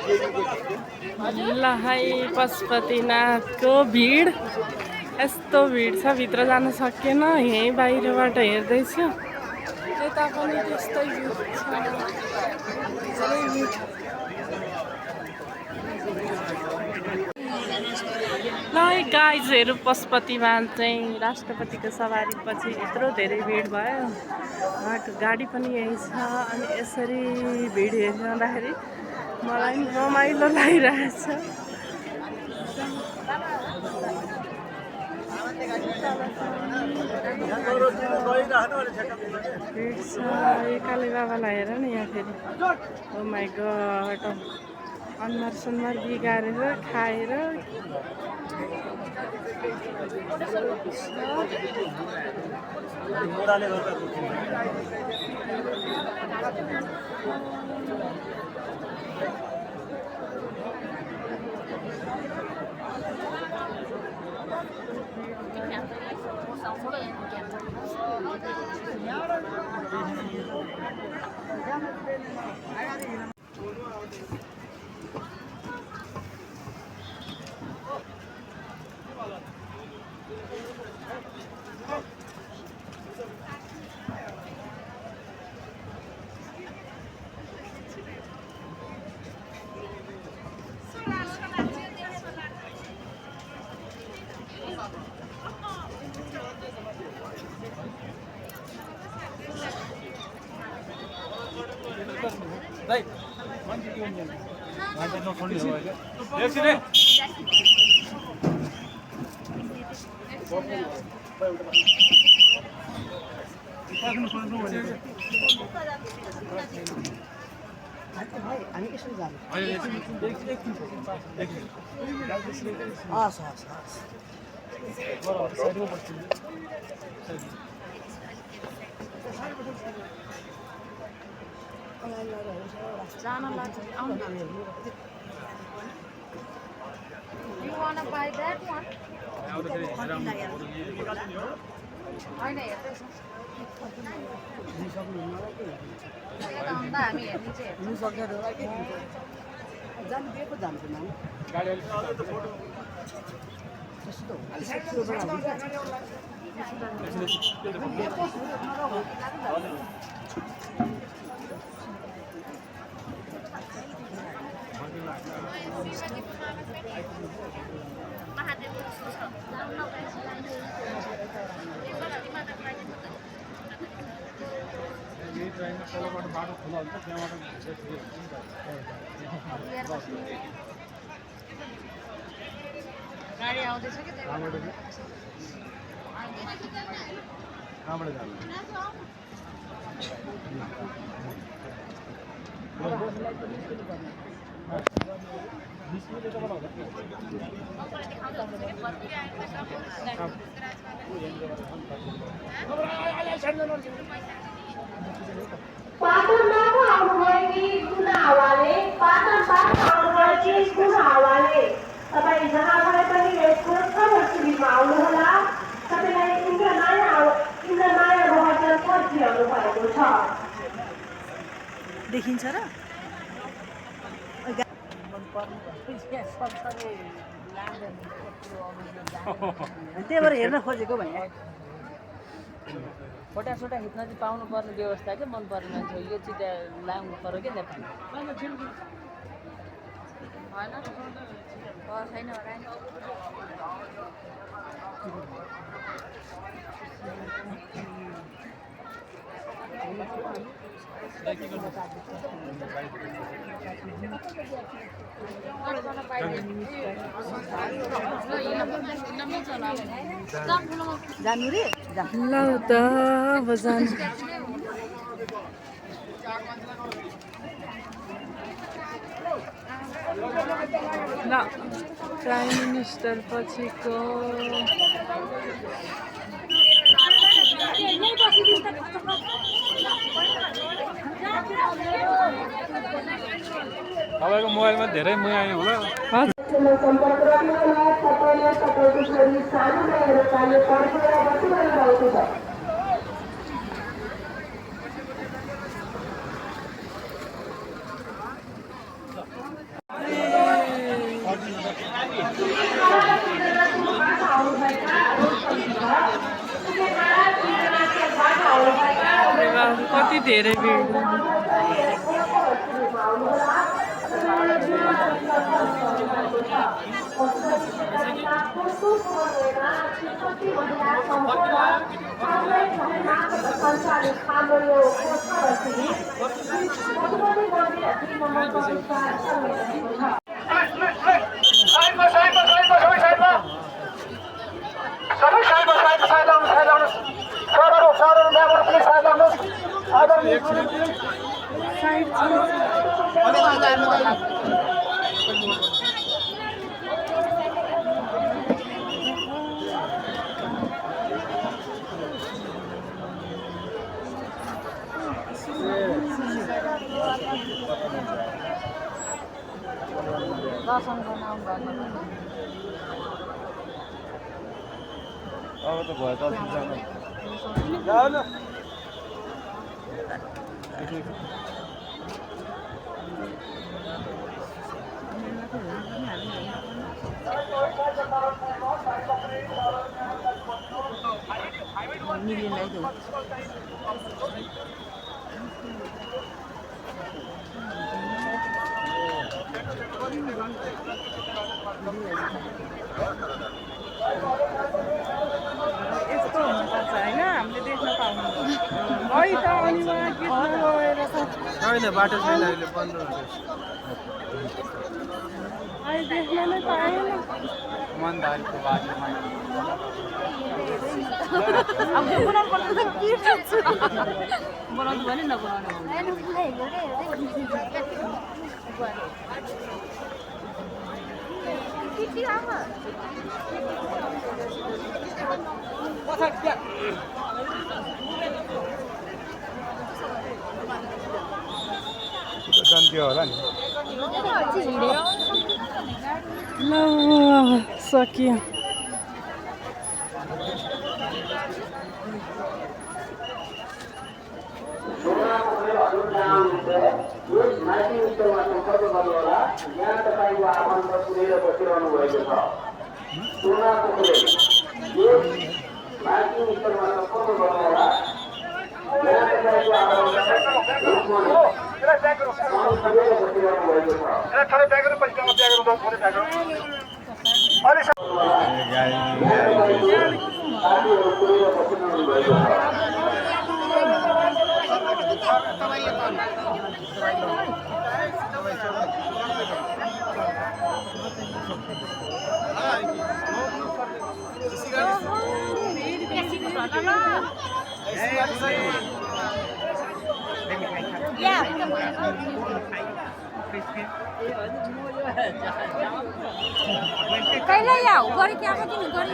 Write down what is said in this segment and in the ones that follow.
ल है पशुपतिनाथको भिड यस्तो भिड छ, भित्र जान सकेन। यहीँ बाहिरबाट हेर्दैछु, यता पनि त्यस्तै भिड छ। ल है गाइजहरू, पशुपतिमा चाहिँ राष्ट्रपतिको सवारीपछि यत्रो धेरै भिड भयो। उहाँको गाडी पनि यही छ अनि यसरी भिड हेरिरहँदाखेरि मलाई रमाइलो लागिरहेछ। भिड छ। यो काले बाबालाई हेर न यहाँ फेरि। ओ माई गड, अनुहार सुनहार बिगारेर खाएर हामी यसरी जानु। जान लाग्छ। You want to buy that one? होइन हेर्दैछ। हामी हेर्नु चाहिँ हेर्नु सक्दैन। जानु दिएको जान्छ नाम गाडी बाटो खुला हुन्छ त्यहाँबाट गाडी आउँदैछ कि कहाँबाट जानु पाटनबाट आउनुभएकी कुन हावाले पाटनबाट आउनुभएकी कुन हावाले तपाईँ जहाँ भए पनि यसको सुविधा आउनुहोला। तपाईँलाई इन्द्रमाया महर्जन पर्खिरहनु भएको छ। देखिन्छ र त्यही भएर हेर्न खोजेको भने फोटासोटा खिच्न चाहिँ पाउनुपर्ने व्यवस्था के मन पर्ने मान्छे यो चिज लाउनु पर्यो क्या नेपाल होइन छैन जानु रे ल त अब जानु। ल प्राइम मिनिस्टर पछिको तपाईँको मोबाइलमा धेरै मुया आयो होला। सम्पर्क राख्नुहोला। तपाईँले तपाईँको छोरी सानो रहेर कार्य पढेर बसिरहनु भएको छ। धेरै भिड अब त भयो त जाऊ न यस्तो हुनुपर्छ होइन हामीले देख्न पाउनु है त अनि उहाँ के गएर त छैन बाटो छैन अहिले बन्द हुन्छ अहिले देख्न नै पाएन मनधारीको बाटोमा बनाउनु भने नबनाउनु गन्थ्यो होला नि ल सकियो कहिले आऊ गरी क्या कति नि गरी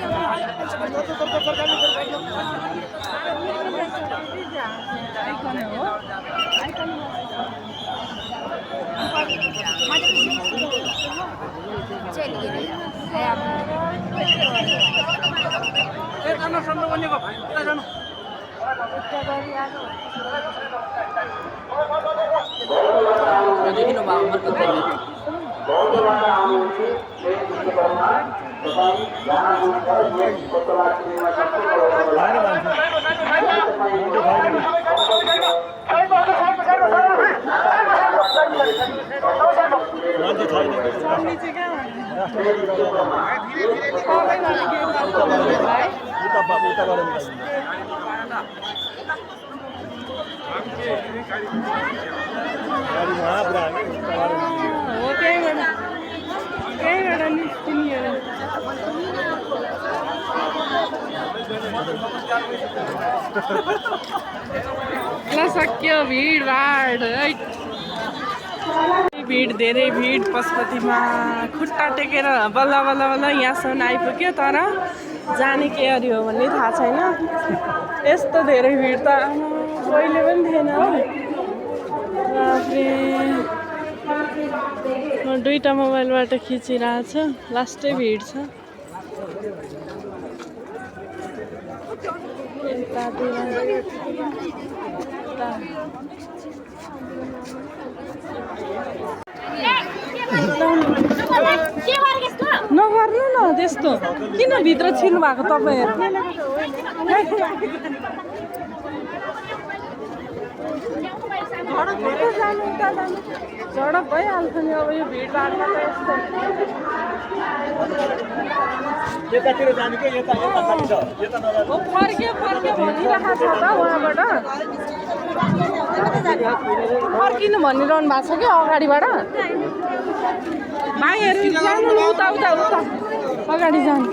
सक्यो भिडभाड है भिड धेरै भिड पशुपतिमा खुट्टा टेकेर बल्ल बल्ल बल्ल यहाँसम्म आइपुग्यो तर जाने के अरे हो भन्ने थाहा छैन यस्तो धेरै भिड त पहिले पनि थिएन हो म दुईटा मोबाइलबाट खिचिरहेको छु लास्टै भिड छ नगर्नु न त्यस्तो किन भित्र छिर्नु भएको तपाईँहरू जानु उता जानु झडप भइहाल्छ नि अब यो भिडभाडमा त यस्तो यतातिर जानु के यता यता खाली छ यता नजानु फर्क्यो भनिरहेको छ त उहाँबाट फर्किनु भनिरहनु भएको छ क्या अगाडिबाट भाइहरू जानु नि उता अगाडि जानु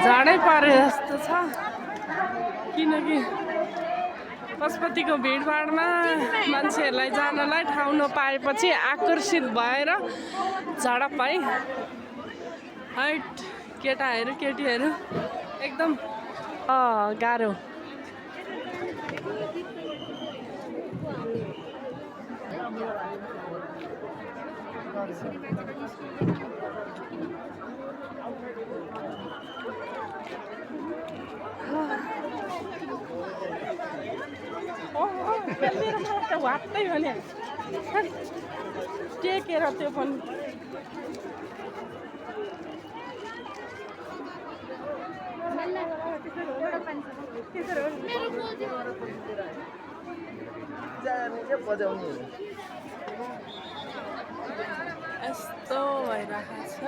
झाडै परे जस्तो छ किनकि पशुपतिको भिडभाडमा मान्छेहरूलाई जानलाई ठाउँ नपाएपछि आकर्षित भएर झडप है हाइट केटाहरू केटीहरू एकदम गाह्रो वात्तै भने टेकेर त्यो पनि यस्तो भइरहेको छ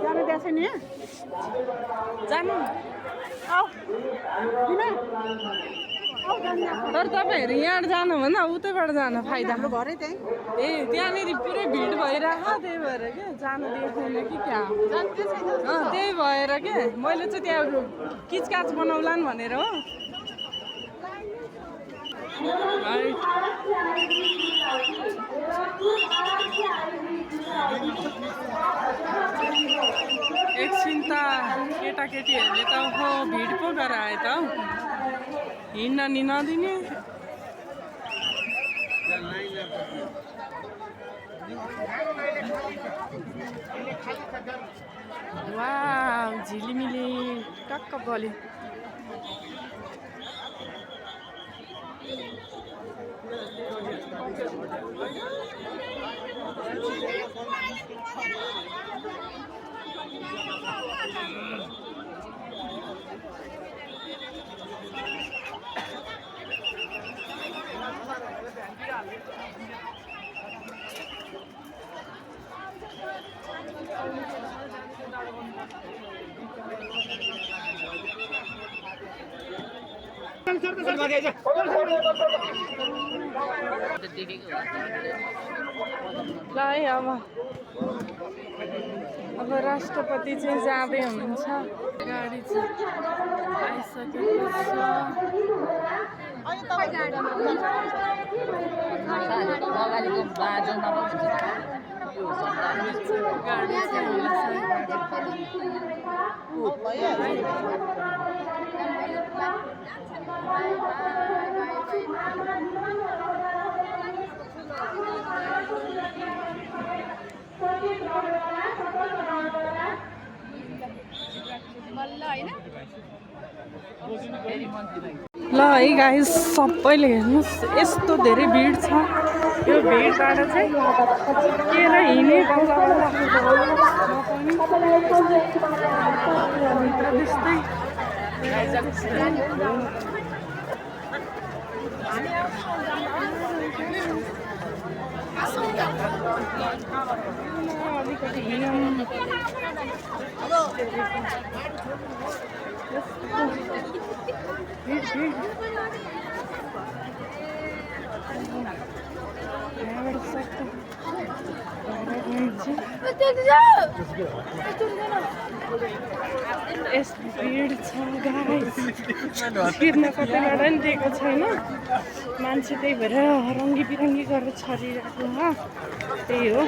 जानु दिएको छैन जानु तर तपाईँहरू यहाँ जानु भन्दा उतैबाट जानु फाइदा घरै त्यही ए त्यहाँनिर पुरै भिड भइरहेको त्यही भएर क्या जानु दिएको छैन कि क्या त्यही भएर के मैले चाहिँ त्यहाँ किचकाच बनाउलान् भनेर हो एकछिन त केटाकेटीहरूले त हो भिड पो गराए त हिँड्न नि नदिने वाउ झिलिमिली टक्क गल्यो ल है अब राष्ट्रपति चाहिँ जाँदै हुनुहुन्छ गाडी चाहिँ आइसकेको छ गाडी ल है गाइस सबैले हेर्नुहोस् यस्तो धेरै भिड छ यो भिडबाट चाहिँ केर हिँड्ने त्यस्तै अलिकति हिँडौँ यस्तो भिड छ गाइस छिर्न कतैबाट नि दिएको छैन मान्छे त्यही भएर रङ्गी बिरङ्गी गरेर छरिरहेको त्यही हो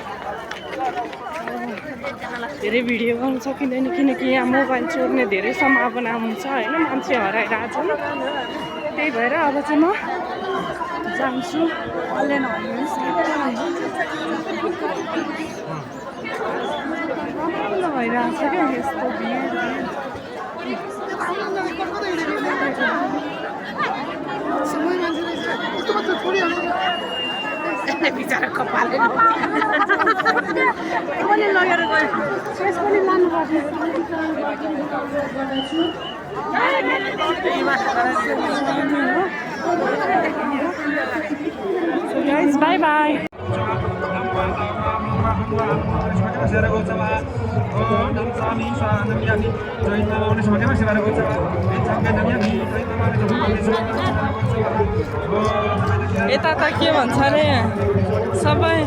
धेरै भिडियो गर्नु सकिँदैन किनकि यहाँ मोबाइल चोर्ने धेरै सम्भावना हुन्छ होइन, मान्छे हराइरहेको छ। त्यही भएर अब चाहिँ म जान्छु। रमाइलो भइरहेको छ क्या यस्तो भिड। बिचरा कपालले लगेर गयो। त्यस पनि लानुपर्ने So guys, bye bye. यता त के भन्छ अरे सबै